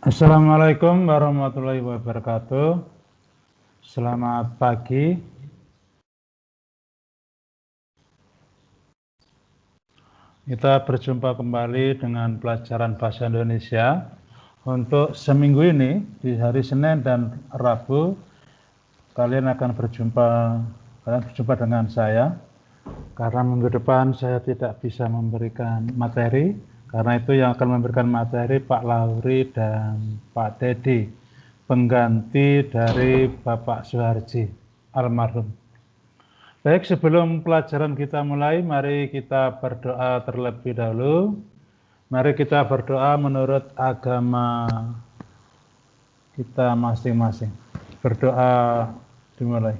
Assalamualaikum warahmatullahi wabarakatuh. Selamat pagi. Kita berjumpa kembali dengan pelajaran bahasa Indonesia. Untuk seminggu ini, di hari Senin dan Rabu, kalian berjumpa dengan saya. Karena minggu depan saya tidak bisa memberikan materi, karena itu yang akan memberikan materi Pak Lauri dan Pak Dedi, pengganti dari Bapak Suharji almarhum. Baik, sebelum pelajaran kita mulai, mari kita berdoa terlebih dahulu. Mari kita berdoa menurut agama kita masing-masing. Berdoa dimulai.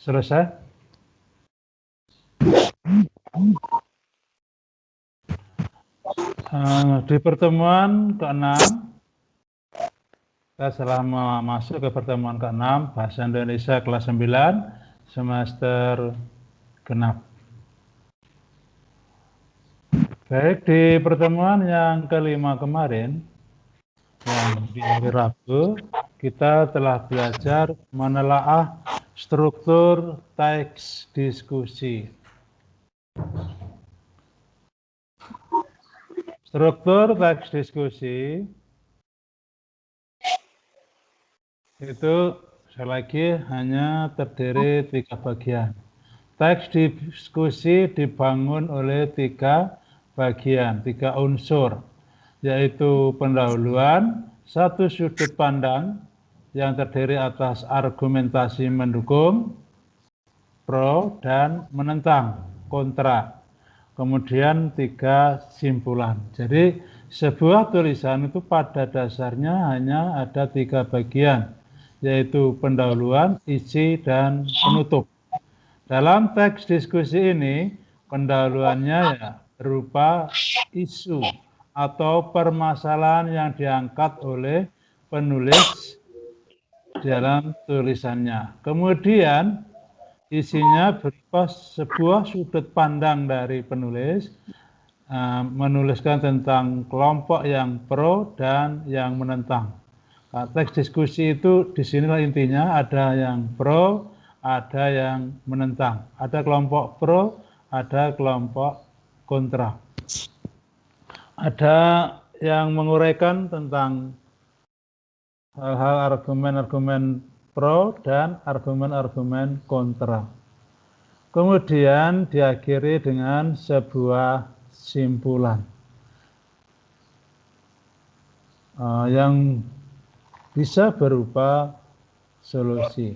Selesai? Di pertemuan ke-6, kita selama masuk ke pertemuan ke-6, Bahasa Indonesia kelas 9, semester genap. Baik, di pertemuan yang ke-5 kemarin, yang di hari Rabu, kita telah belajar menelaah struktur teks diskusi. Struktur teks diskusi itu sekali lagi hanya terdiri 3 bagian. Teks diskusi dibangun oleh 3 bagian, 3 unsur, yaitu pendahuluan, satu sudut pandang yang terdiri atas argumentasi mendukung, pro, dan menentang, kontra. Kemudian 3 simpulan. Jadi sebuah tulisan itu pada dasarnya hanya ada 3 bagian, yaitu pendahuluan, isi, dan penutup. Dalam teks diskusi ini, pendahuluannya ya berupa isu atau permasalahan yang diangkat oleh penulis dalam tulisannya. Kemudian isinya berupa sebuah sudut pandang dari penulis, menuliskan tentang kelompok yang pro dan yang menentang. Nah, teks diskusi itu di sinilah intinya, ada yang pro, ada yang menentang. Ada kelompok pro, ada kelompok kontra. Ada yang menguraikan tentang hal-hal argumen-argumen pro dan argumen-argumen kontra. Kemudian diakhiri dengan sebuah simpulan yang bisa berupa solusi.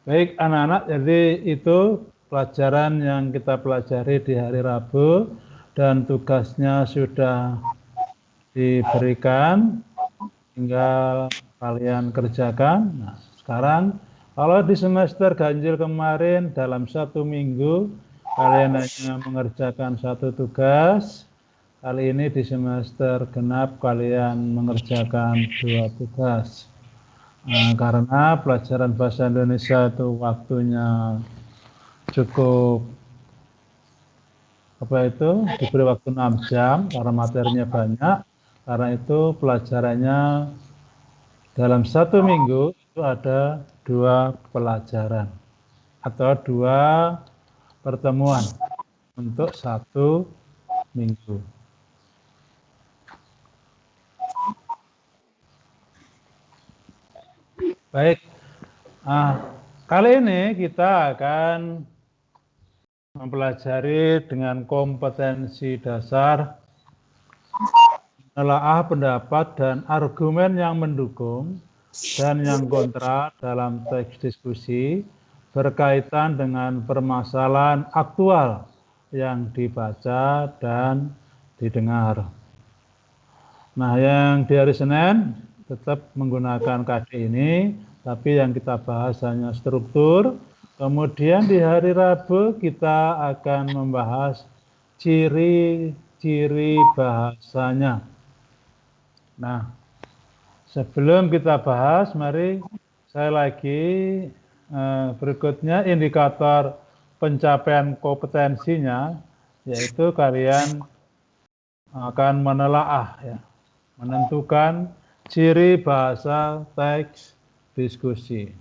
Baik anak-anak, jadi itu pelajaran yang kita pelajari di hari Rabu dan tugasnya sudah diberikan, tinggal kalian kerjakan. Nah, sekarang kalau di semester ganjil kemarin dalam 1 minggu kalian hanya mengerjakan 1 tugas, kali ini di semester genap kalian mengerjakan 2 tugas. Karena pelajaran bahasa Indonesia itu waktunya cukup diberi waktu 6 jam karena materinya banyak. Karena itu pelajarannya dalam 1 minggu itu ada 2 pelajaran atau 2 pertemuan untuk 1 minggu. Baik, kali ini kita akan mempelajari dengan kompetensi dasar menelaah pendapat dan argumen yang mendukung dan yang kontra dalam teks diskusi berkaitan dengan permasalahan aktual yang dibaca dan didengar. Nah, yang di hari Senin tetap menggunakan KD ini, tapi yang kita bahas hanya struktur. Kemudian di hari Rabu kita akan membahas ciri-ciri bahasanya. Nah, sebelum kita bahas, mari saya lagi berikutnya indikator pencapaian kompetensinya, yaitu kalian akan menelaah, ya, menentukan ciri bahasa teks diskusi.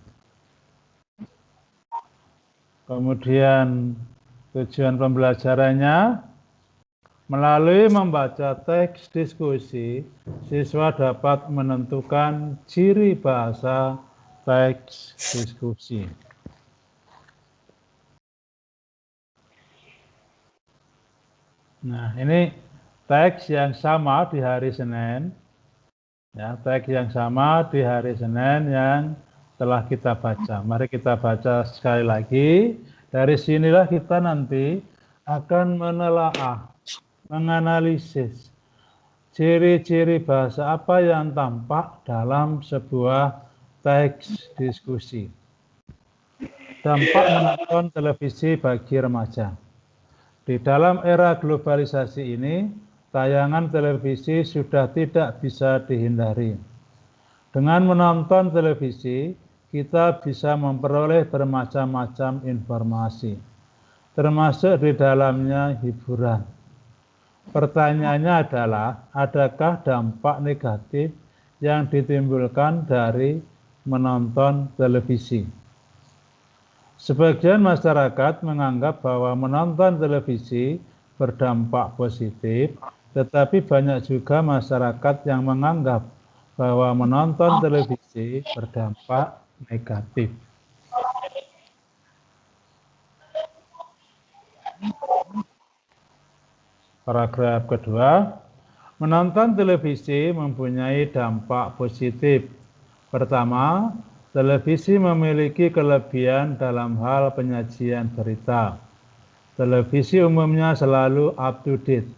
Kemudian tujuan pembelajarannya, melalui membaca teks diskusi, siswa dapat menentukan ciri bahasa teks diskusi. Nah, ini teks yang sama di hari Senin. Ya, teks yang sama di hari Senin yang telah kita baca. Mari kita baca sekali lagi. Dari sinilah kita nanti akan menelaah, menganalisis ciri-ciri bahasa apa yang tampak dalam sebuah teks diskusi. Dampak menonton televisi bagi remaja. Di dalam era globalisasi ini, tayangan televisi sudah tidak bisa dihindari. Dengan menonton televisi, kita bisa memperoleh bermacam-macam informasi, termasuk di dalamnya hiburan. Pertanyaannya adalah, adakah dampak negatif yang ditimbulkan dari menonton televisi? Sebagian masyarakat menganggap bahwa menonton televisi berdampak positif, tetapi banyak juga masyarakat yang menganggap bahwa menonton televisi berdampak negatif. Paragraf kedua, menonton televisi mempunyai dampak positif. Pertama, televisi memiliki kelebihan dalam hal penyajian berita. Televisi umumnya selalu up to date.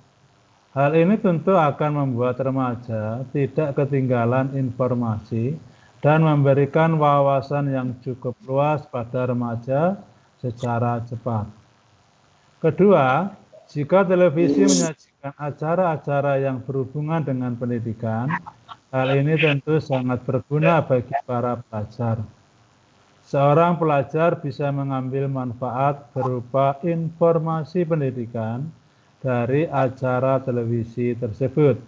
Hal ini tentu akan membuat remaja tidak ketinggalan informasi dan memberikan wawasan yang cukup luas pada remaja secara cepat. Kedua, jika televisi menyajikan acara-acara yang berhubungan dengan pendidikan, hal ini tentu sangat berguna bagi para pelajar. Seorang pelajar bisa mengambil manfaat berupa informasi pendidikan dari acara televisi tersebut.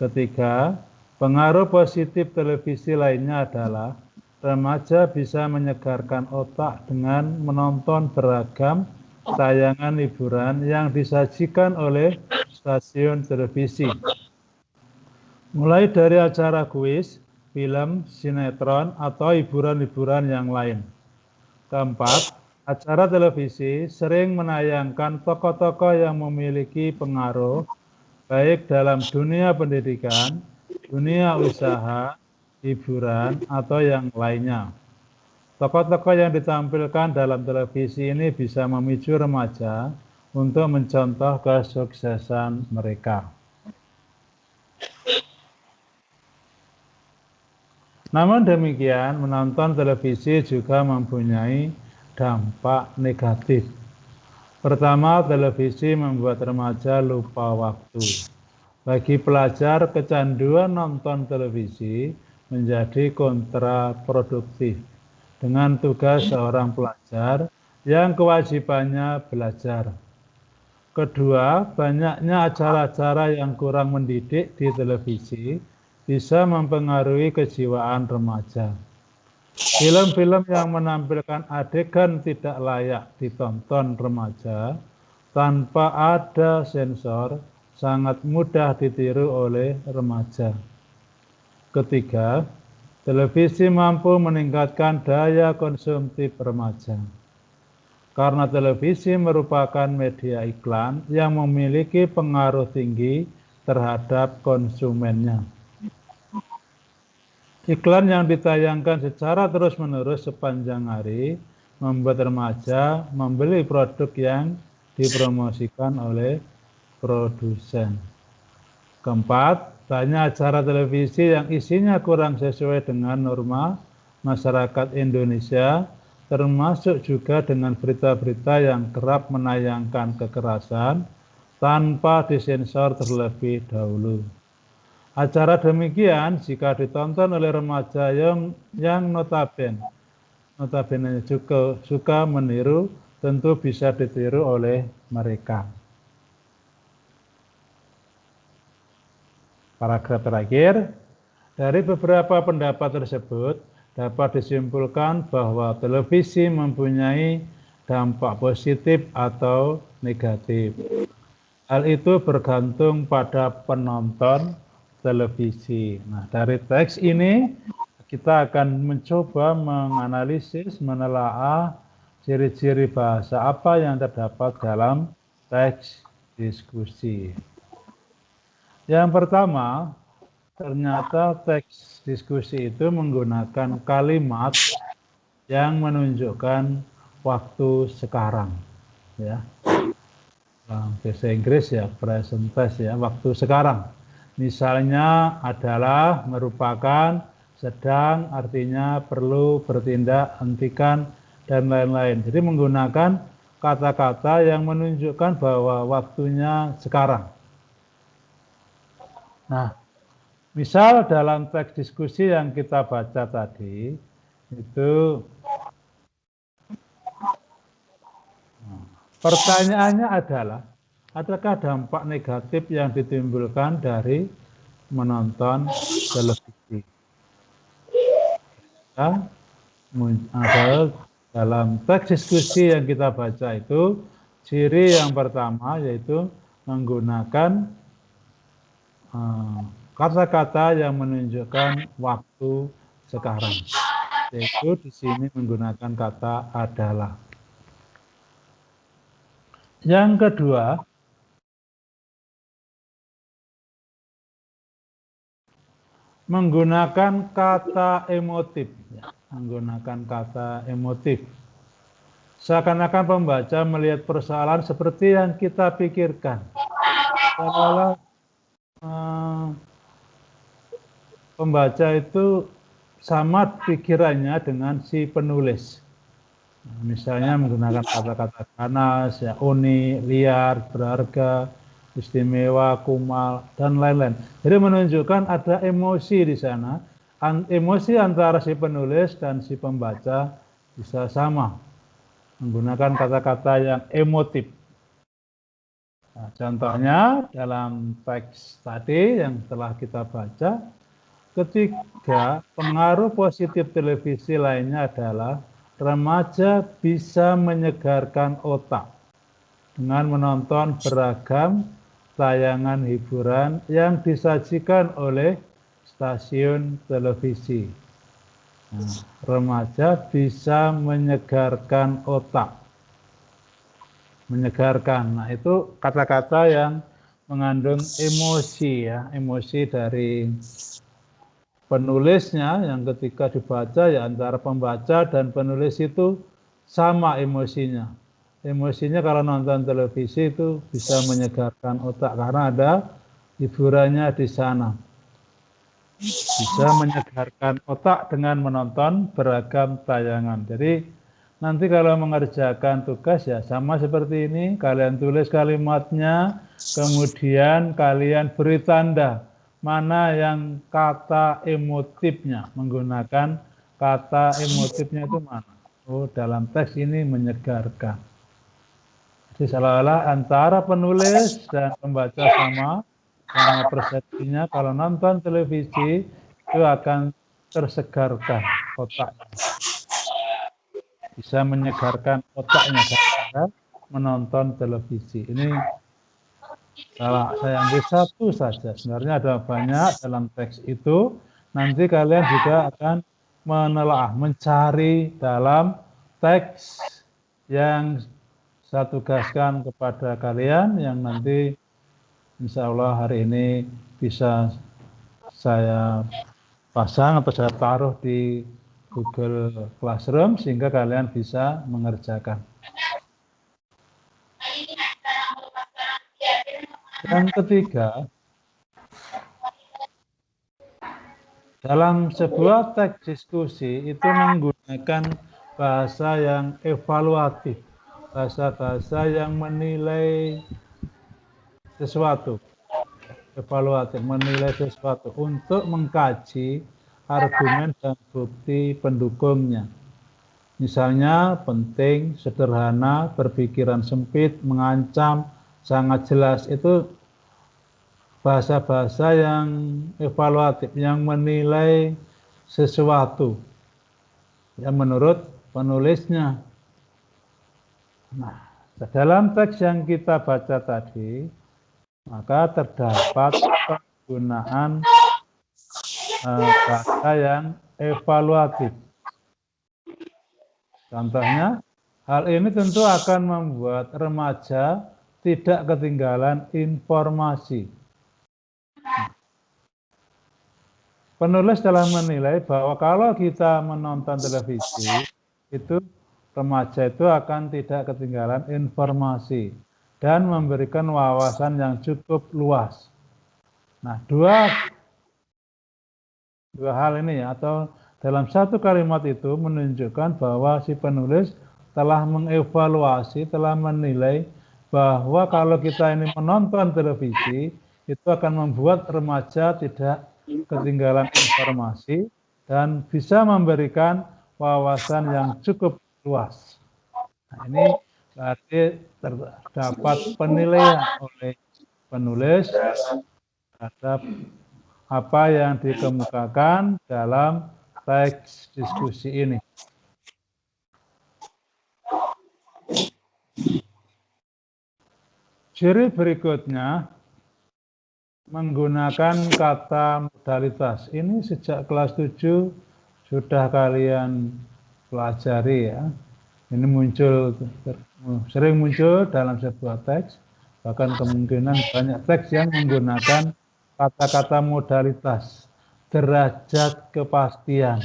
Ketiga, pengaruh positif televisi lainnya adalah remaja bisa menyegarkan otak dengan menonton beragam tayangan hiburan yang disajikan oleh stasiun televisi. Mulai dari acara kuis, film, sinetron, atau hiburan-hiburan yang lain. Keempat, acara televisi sering menayangkan tokoh-tokoh yang memiliki pengaruh baik dalam dunia pendidikan, dunia usaha, hiburan, atau yang lainnya. Tokoh-tokoh yang ditampilkan dalam televisi ini bisa memicu remaja untuk mencontoh kesuksesan mereka. Namun demikian, menonton televisi juga mempunyai dampak negatif. Pertama, televisi membuat remaja lupa waktu. Bagi pelajar, kecanduan nonton televisi menjadi kontraproduktif dengan tugas seorang pelajar yang kewajibannya belajar. Kedua, banyaknya acara-acara yang kurang mendidik di televisi bisa mempengaruhi kejiwaan remaja. Film-film yang menampilkan adegan tidak layak ditonton remaja tanpa ada sensor sangat mudah ditiru oleh remaja. Ketiga, televisi mampu meningkatkan daya konsumtif remaja. Karena televisi merupakan media iklan yang memiliki pengaruh tinggi terhadap konsumennya. Iklan yang ditayangkan secara terus-menerus sepanjang hari membuat remaja membeli produk yang dipromosikan oleh produsen. Keempat, banyak acara televisi yang isinya kurang sesuai dengan norma masyarakat Indonesia, termasuk juga dengan berita-berita yang kerap menayangkan kekerasan, tanpa disensor terlebih dahulu. Acara demikian jika ditonton oleh remaja yang notabene juga suka meniru, tentu bisa ditiru oleh mereka. Paragraf terakhir, dari beberapa pendapat tersebut dapat disimpulkan bahwa televisi mempunyai dampak positif atau negatif. Hal itu bergantung pada penonton televisi. Nah, dari teks ini kita akan mencoba menganalisis, menelaah ciri-ciri bahasa apa yang terdapat dalam teks diskusi. Yang pertama, ternyata teks diskusi itu menggunakan kalimat yang menunjukkan waktu sekarang, ya. Bahasa Inggris ya present tense ya, waktu sekarang. Misalnya adalah, merupakan, sedang, artinya perlu, bertindak, hentikan, dan lain-lain. Jadi menggunakan kata-kata yang menunjukkan bahwa waktunya sekarang. Nah, misal dalam teks diskusi yang kita baca tadi, itu pertanyaannya adalah, adakah dampak negatif yang ditimbulkan dari menonton televisi? Ya, ada dalam teks diskusi yang kita baca itu, ciri yang pertama yaitu menggunakan kata-kata yang menunjukkan waktu sekarang, yaitu di sini menggunakan kata adalah. Yang kedua, menggunakan kata emotif, menggunakan kata emotif. Seakan-akan pembaca melihat persoalan seperti yang kita pikirkan. Seolah-olah pembaca itu sama pikirannya dengan si penulis. Misalnya menggunakan kata-kata ganas, ya, unik, liar, berharga, istimewa, kumal, dan lain-lain. Jadi menunjukkan ada emosi di sana. Emosi antara si penulis dan si pembaca bisa sama. Menggunakan kata-kata yang emotif. Nah, contohnya dalam teks tadi yang telah kita baca, ketiga, pengaruh positif televisi lainnya adalah remaja bisa menyegarkan otak dengan menonton beragam tayangan hiburan yang disajikan oleh stasiun televisi. Nah, remaja bisa menyegarkan otak. Menyegarkan. Nah, itu kata-kata yang mengandung emosi ya, emosi dari penulisnya yang ketika dibaca ya antara pembaca dan penulis itu sama emosinya. Emosinya kalau nonton televisi itu bisa menyegarkan otak karena ada hiburannya di sana. Bisa menyegarkan otak dengan menonton beragam tayangan. Jadi nanti kalau mengerjakan tugas ya sama seperti ini, kalian tulis kalimatnya, kemudian kalian beri tanda mana yang kata emotifnya, menggunakan kata emotifnya itu mana. Oh, dalam teks ini menyegarkan. Jadi seolah-olah antara penulis dan pembaca sama persepsinya. Kalau nonton televisi itu akan tersegarkan otaknya. Bisa menyegarkan otaknya ketika menonton televisi. Ini salah saya ambil satu saja. Sebenarnya ada banyak dalam teks itu. Nanti kalian juga akan menelaah, mencari dalam teks yang saya tugaskan kepada kalian yang nanti insya Allah hari ini bisa saya pasang atau saya taruh di Google Classroom sehingga kalian bisa mengerjakan. Yang ketiga, dalam sebuah teks diskusi itu menggunakan bahasa yang evaluatif, bahasa-bahasa yang menilai sesuatu, evaluatif, menilai sesuatu untuk mengkaji argumen dan bukti pendukungnya. Misalnya penting, sederhana, berpikiran sempit, mengancam, sangat jelas. Itu bahasa-bahasa yang evaluatif, yang menilai sesuatu yang menurut penulisnya. Nah, dalam teks yang kita baca tadi, maka terdapat penggunaan bahasa yang evaluatif. Contohnya, hal ini tentu akan membuat remaja tidak ketinggalan informasi. Penulis telah menilai bahwa kalau kita menonton televisi, itu remaja itu akan tidak ketinggalan informasi dan memberikan wawasan yang cukup luas. Nah, dua hal ini ya, atau dalam satu kalimat itu menunjukkan bahwa si penulis telah mengevaluasi, telah menilai bahwa kalau kita ini menonton televisi, itu akan membuat remaja tidak ketinggalan informasi dan bisa memberikan wawasan yang cukup luas. Nah, ini berarti terdapat penilaian oleh penulis terhadap apa yang dikemukakan dalam teks diskusi ini. Ciri berikutnya menggunakan kata modalitas. Ini sejak kelas 7 sudah kalian pelajari ya. Ini sering muncul dalam sebuah teks, bahkan kemungkinan banyak teks yang menggunakan kata-kata modalitas, derajat kepastian.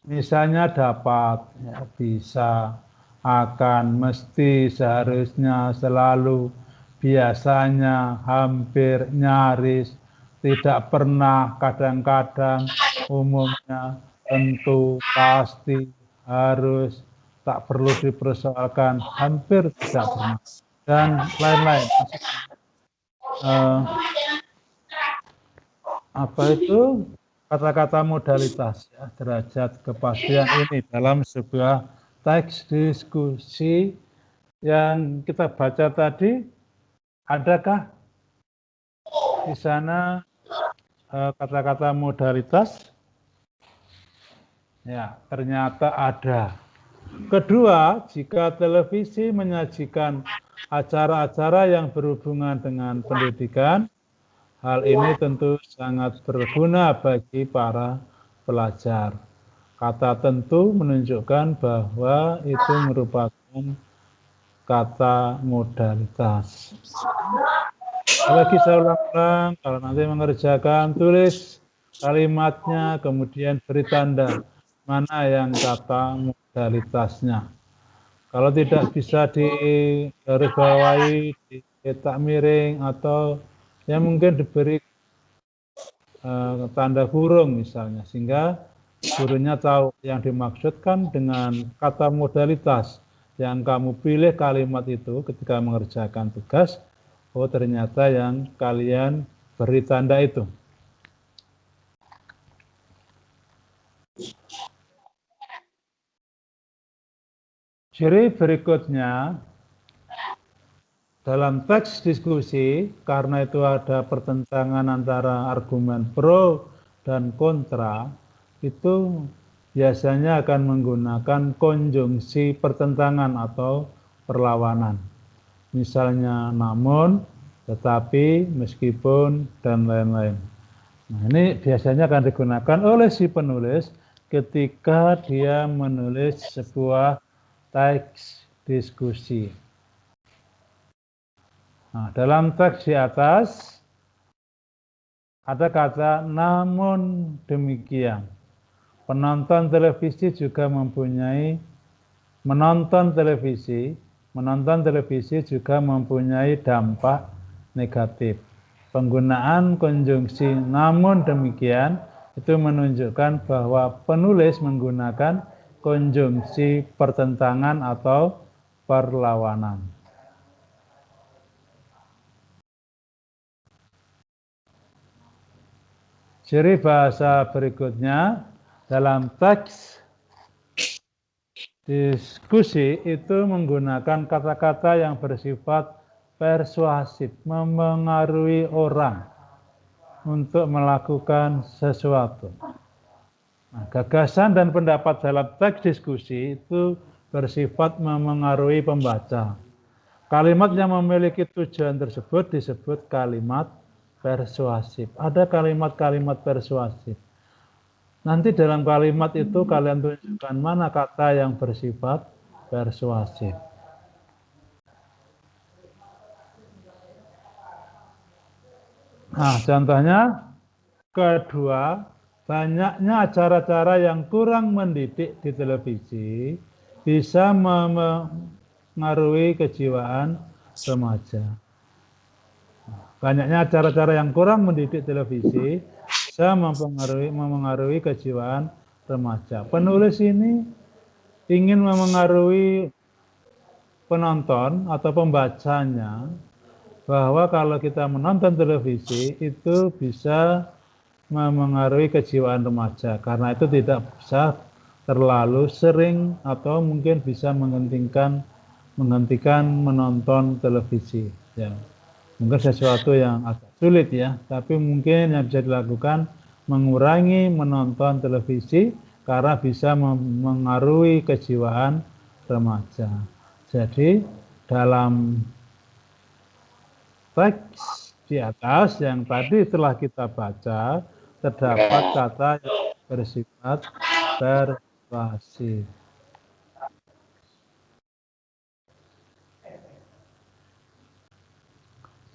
Misalnya dapat, ya, bisa, akan, mesti, seharusnya, selalu, biasanya, hampir, nyaris, tidak pernah, kadang-kadang, umumnya, tentu, pasti, harus, tak perlu dipersoalkan, hampir tidak pernah, dan lain-lain. Apa itu kata-kata modalitas, ya, derajat kepastian ini dalam sebuah teks diskusi yang kita baca tadi? Adakah di sana kata-kata modalitas? Ya, ternyata ada. Kedua, jika televisi menyajikan acara-acara yang berhubungan dengan pendidikan, hal ini tentu sangat berguna bagi para pelajar. Kata tentu menunjukkan bahwa itu merupakan kata modalitas. Lagi saya ulang-ulang, kalau nanti mengerjakan, tulis kalimatnya, kemudian beri tanda mana yang kata modalitasnya. Kalau tidak bisa digarisbawahi, dicetak miring, atau ya mungkin diberi tanda kurung misalnya, sehingga gurunya tahu yang dimaksudkan dengan kata modalitas yang kamu pilih kalimat itu ketika mengerjakan tugas. Oh, ternyata yang kalian beri tanda itu. Ciri berikutnya, dalam teks diskusi, karena itu ada pertentangan antara argumen pro dan kontra, itu biasanya akan menggunakan konjungsi pertentangan atau perlawanan. Misalnya namun, tetapi, meskipun, dan lain-lain. Nah, ini biasanya akan digunakan oleh si penulis ketika dia menulis sebuah teks diskusi. Nah, dalam teks di atas ada kata namun demikian. Penonton televisi juga menonton televisi juga mempunyai dampak negatif. Penggunaan konjungsi namun demikian itu menunjukkan bahwa penulis menggunakan konjungsi pertentangan atau perlawanan. Ciri bahasa berikutnya dalam teks diskusi itu menggunakan kata-kata yang bersifat persuasif, memengaruhi orang untuk melakukan sesuatu. Nah, gagasan dan pendapat dalam teks diskusi itu bersifat memengaruhi pembaca. Kalimat yang memiliki tujuan tersebut disebut kalimat persuasif. Ada kalimat-kalimat persuasif. Nanti dalam kalimat itu kalian tunjukkan mana kata yang bersifat persuasif. Nah, contohnya kedua, banyaknya acara-acara yang kurang mendidik di televisi bisa mempengaruhi kejiwaan remaja. Banyaknya acara-acara yang kurang mendidik televisi bisa memengaruhi kejiwaan remaja. Penulis ini ingin memengaruhi penonton atau pembacanya bahwa kalau kita menonton televisi itu bisa memengaruhi kejiwaan remaja, karena itu tidak bisa terlalu sering atau mungkin bisa menghentikan menonton televisi. Ya. Mungkin sesuatu yang agak sulit ya, tapi mungkin yang bisa dilakukan mengurangi menonton televisi karena bisa memengaruhi kejiwaan remaja. Jadi dalam teks di atas yang tadi telah kita baca terdapat kata yang bersifat persuasif.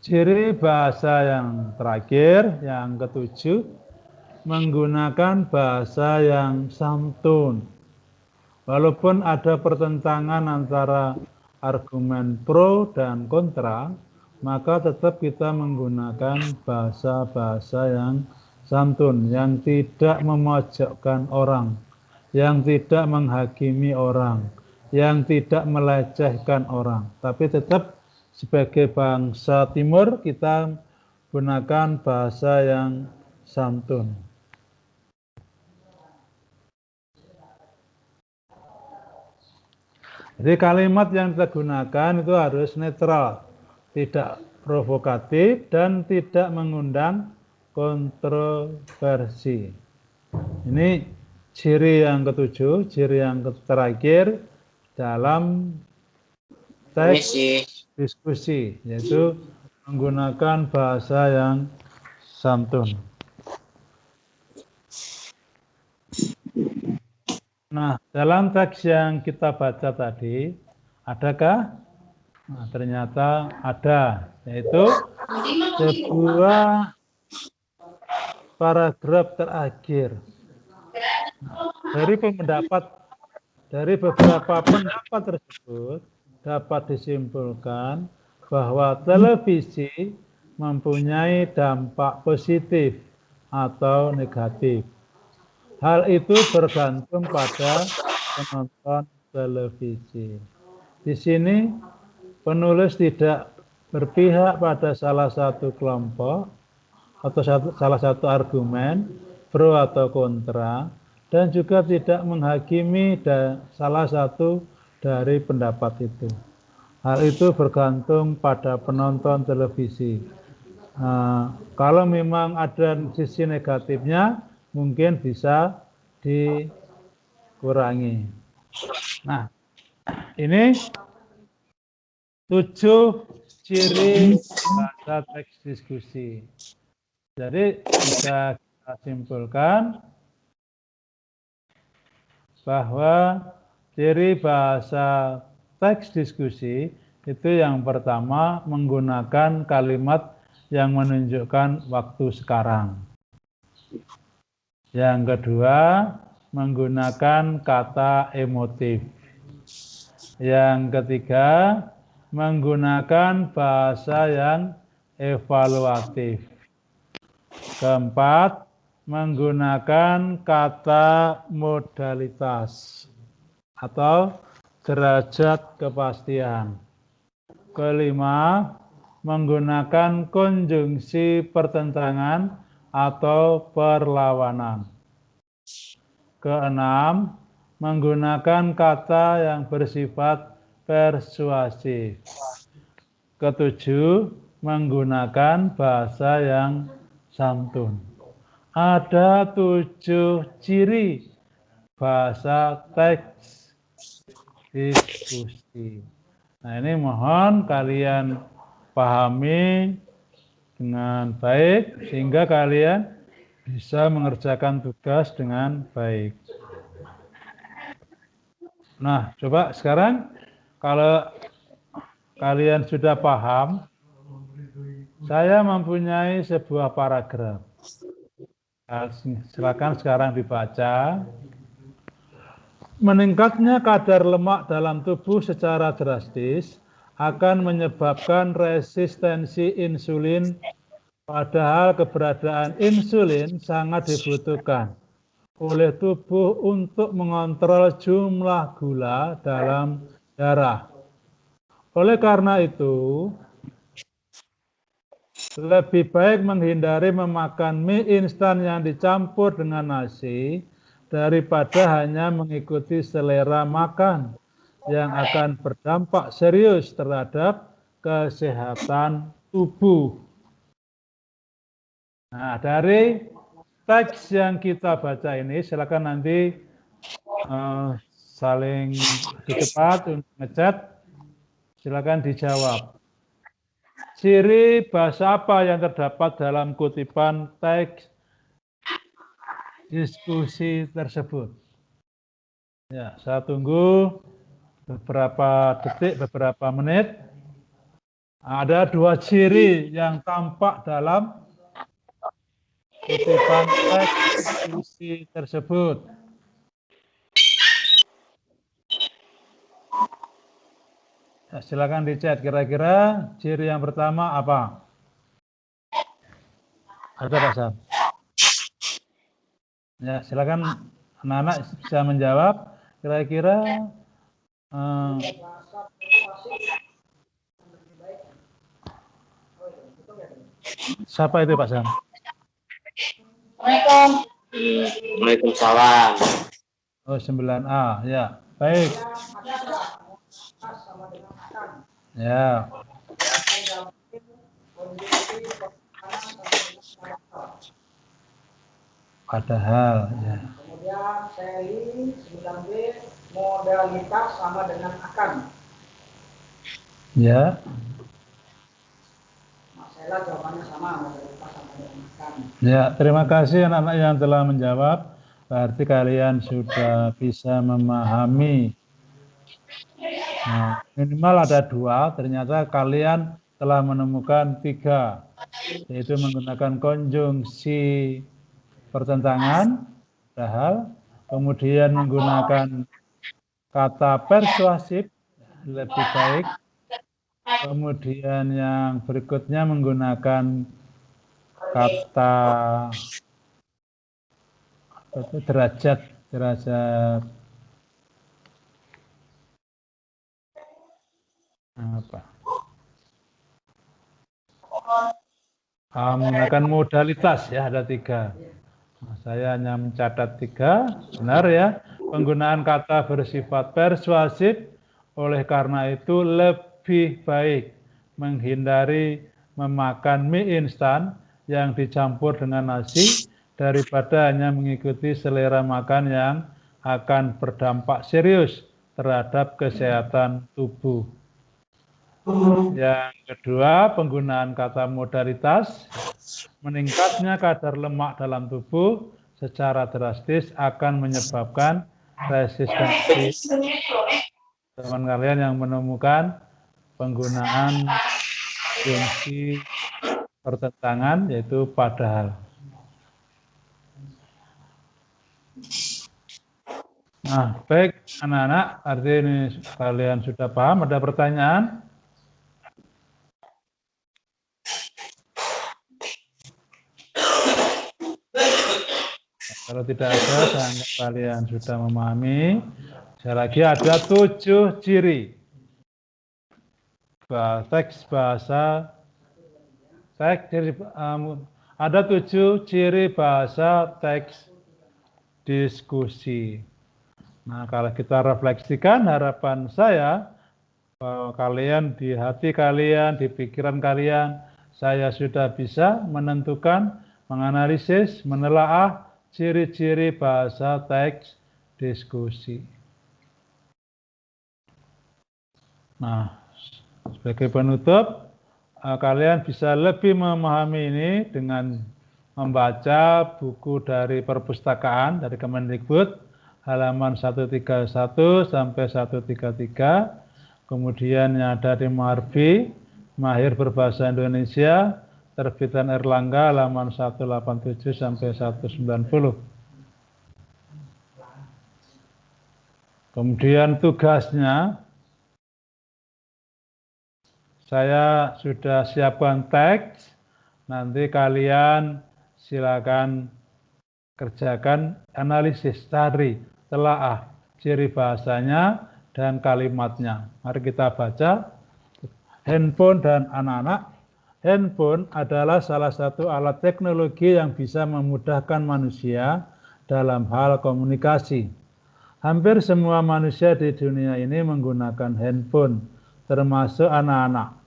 Ciri bahasa yang terakhir, yang ketujuh, menggunakan bahasa yang santun. Walaupun ada pertentangan antara argumen pro dan kontra, maka tetap kita menggunakan bahasa-bahasa yang santun, yang tidak memojokkan orang, yang tidak menghakimi orang, yang tidak melecehkan orang, tapi tetap sebagai bangsa Timur kita gunakan bahasa yang santun. Jadi kalimat yang kita gunakan itu harus netral, tidak provokatif dan tidak mengundang kontroversi. Ini ciri yang ketujuh, ciri yang terakhir dalam teks diskusi, yaitu menggunakan bahasa yang santun. Nah, dalam teks yang kita baca tadi, adakah? Nah, ternyata ada, yaitu sebuah paragraf terakhir. Dari beberapa pendapat tersebut dapat disimpulkan bahwa televisi mempunyai dampak positif atau negatif. Hal itu bergantung pada penonton televisi. Di sini penulis tidak berpihak pada salah satu kelompok atau salah satu argumen pro atau kontra, dan juga tidak menghakimi salah satu dari pendapat itu. Hal itu bergantung pada penonton televisi. Kalau memang ada sisi negatifnya, mungkin bisa dikurangi. Nah, ini 7 ciri bahasa teks diskusi. Jadi bisa kita simpulkan bahwa ciri bahasa teks diskusi itu yang pertama menggunakan kalimat yang menunjukkan waktu sekarang. Yang kedua menggunakan kata emotif. Yang ketiga menggunakan bahasa yang evaluatif. Keempat, menggunakan kata modalitas atau derajat kepastian. Kelima, menggunakan konjungsi pertentangan atau perlawanan. Keenam, menggunakan kata yang bersifat persuasif. Ketujuh, menggunakan bahasa yang santun. Ada 7 ciri bahasa teks diskusi. Nah, ini mohon kalian pahami dengan baik sehingga kalian bisa mengerjakan tugas dengan baik. Nah, coba sekarang kalau kalian sudah paham, saya mempunyai sebuah paragraf. Silakan sekarang dibaca. Meningkatnya kadar lemak dalam tubuh secara drastis akan menyebabkan resistensi insulin, padahal keberadaan insulin sangat dibutuhkan oleh tubuh untuk mengontrol jumlah gula dalam darah. Oleh karena itu, lebih baik menghindari memakan mie instan yang dicampur dengan nasi daripada hanya mengikuti selera makan yang akan berdampak serius terhadap kesehatan tubuh. Nah, dari teks yang kita baca ini, silakan nanti saling cepat untuk ngechat, silakan dijawab. Ciri bahasa apa yang terdapat dalam kutipan teks diskusi tersebut? Ya, saya tunggu beberapa detik, beberapa menit. Ada 2 ciri yang tampak dalam kutipan teks diskusi tersebut. Ya, silakan dicat, kira-kira ciri yang pertama apa? Ada Pak Sam? Ya, silakan anak-anak bisa menjawab. Kira-kira siapa itu Pak Sam? Waalaikumsalam. Oh, 9A. Ya, baik. Ya. Padahal, ya. Kemudian seri 9B modalitas sama dengan akan. Ya. Mas Ella jawabannya sama, modalitas sama dengan akan. Ya, terima kasih anak-anak yang telah menjawab. Berarti kalian sudah bisa memahami. Nah, minimal ada 2, ternyata kalian telah menemukan 3, yaitu menggunakan konjungsi pertentangan, padahal, kemudian menggunakan kata persuasif, lebih baik, kemudian yang berikutnya menggunakan kata derajat apa? Menggunakan modalitas, ya, ada 3. Nah, saya hanya mencatat 3, benar ya. Penggunaan kata bersifat persuasif, oleh karena itu lebih baik menghindari memakan mie instan yang dicampur dengan nasi daripada hanya mengikuti selera makan yang akan berdampak serius terhadap kesehatan tubuh. Yang kedua, penggunaan kata modalitas. Meningkatnya kadar lemak dalam tubuh secara drastis akan menyebabkan resistensi. Teman kalian yang menemukan penggunaan fungsi pertentangan, yaitu padahal. Nah, baik anak-anak, artinya ini kalian sudah paham. Ada pertanyaan? Kalau tidak ada, saya anggap kalian sudah memahami. Sekali lagi ada 7 ciri teks bahasa teks. Ada 7 ciri bahasa teks diskusi. Nah, kalau kita refleksikan, harapan saya bahwa kalian di hati kalian, di pikiran kalian, saya sudah bisa menentukan, menganalisis, menelaah ciri-ciri bahasa teks diskusi. Nah, sebagai penutup, kalian bisa lebih memahami ini dengan membaca buku dari perpustakaan dari Kemendikbud halaman 131 sampai 133, kemudian yang ada di Muharbi, Mahir Berbahasa Indonesia, terbitan Erlangga halaman 187 sampai 190. Kemudian tugasnya, saya sudah siapkan teks, nanti kalian silakan kerjakan analisis, cari, telaah ciri bahasanya dan kalimatnya. Mari kita baca. Handphone dan anak-anak. Handphone adalah salah satu alat teknologi yang bisa memudahkan manusia dalam hal komunikasi. Hampir semua manusia di dunia ini menggunakan handphone, termasuk anak-anak.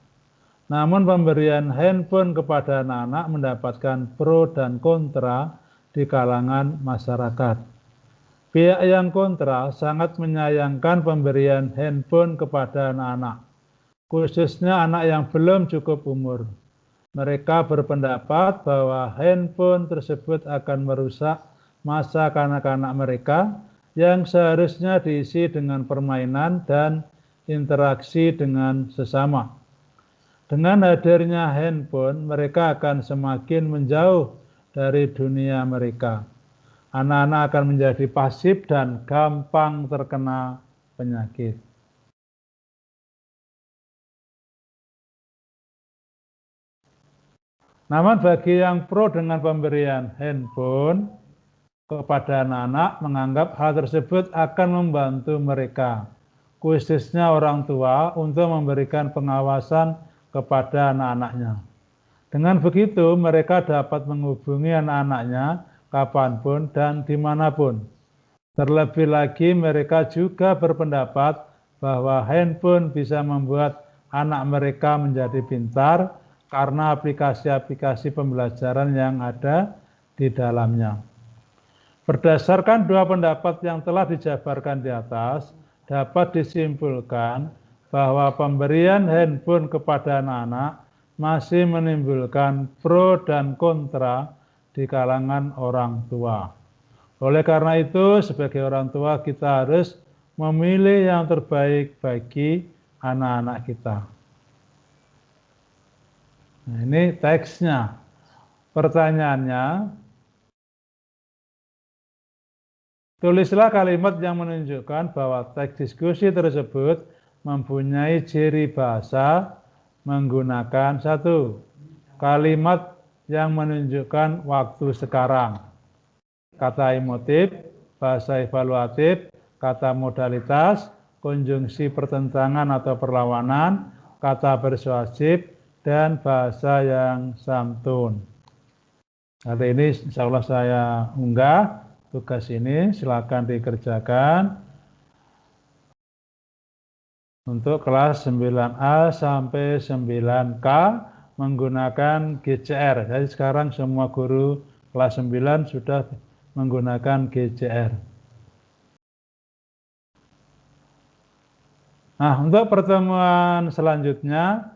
Namun pemberian handphone kepada anak-anak mendapatkan pro dan kontra di kalangan masyarakat. Pihak yang kontra sangat menyayangkan pemberian handphone kepada anak-anak, khususnya anak yang belum cukup umur. Mereka berpendapat bahwa handphone tersebut akan merusak masa kanak-kanak mereka yang seharusnya diisi dengan permainan dan interaksi dengan sesama. Dengan hadirnya handphone, mereka akan semakin menjauh dari dunia mereka. Anak-anak akan menjadi pasif dan gampang terkena penyakit. Namun bagi yang pro dengan pemberian handphone kepada anak-anak, menganggap hal tersebut akan membantu mereka, khususnya orang tua, untuk memberikan pengawasan kepada anak-anaknya. Dengan begitu, mereka dapat menghubungi anak-anaknya kapanpun dan dimanapun. Terlebih lagi, mereka juga berpendapat bahwa handphone bisa membuat anak mereka menjadi pintar karena aplikasi-aplikasi pembelajaran yang ada di dalamnya. Berdasarkan dua pendapat yang telah dijabarkan di atas, dapat disimpulkan bahwa pemberian handphone kepada anak-anak masih menimbulkan pro dan kontra di kalangan orang tua. Oleh karena itu, sebagai orang tua kita harus memilih yang terbaik bagi anak-anak kita. Nah, ini teksnya. Pertanyaannya, tulislah kalimat yang menunjukkan bahwa teks diskusi tersebut mempunyai ciri bahasa menggunakan 1. Kalimat yang menunjukkan waktu sekarang. Kata emotif, bahasa evaluatif, kata modalitas, konjungsi pertentangan atau perlawanan, kata persuasif, dan bahasa yang santun. Hari ini insya Allah saya unggah tugas ini, silakan dikerjakan untuk kelas 9A sampai 9K menggunakan GCR. Jadi sekarang semua guru kelas 9 sudah menggunakan GCR. Nah, untuk pertemuan selanjutnya,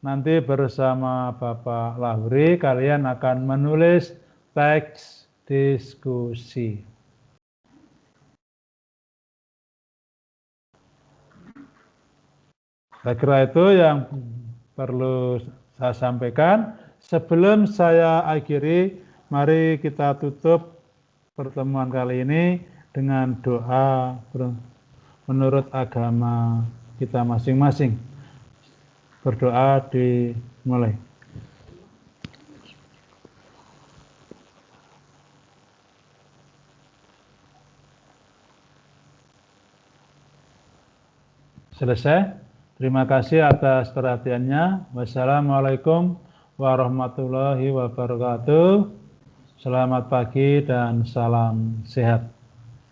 nanti bersama Bapak Lahuri, kalian akan menulis teks diskusi. Saya kira itu yang perlu saya sampaikan. Sebelum saya akhiri, mari kita tutup pertemuan kali ini dengan doa menurut agama kita masing-masing. Berdoa dimulai. Selesai. Terima kasih atas perhatiannya. Wassalamualaikum warahmatullahi wabarakatuh. Selamat pagi dan salam sehat.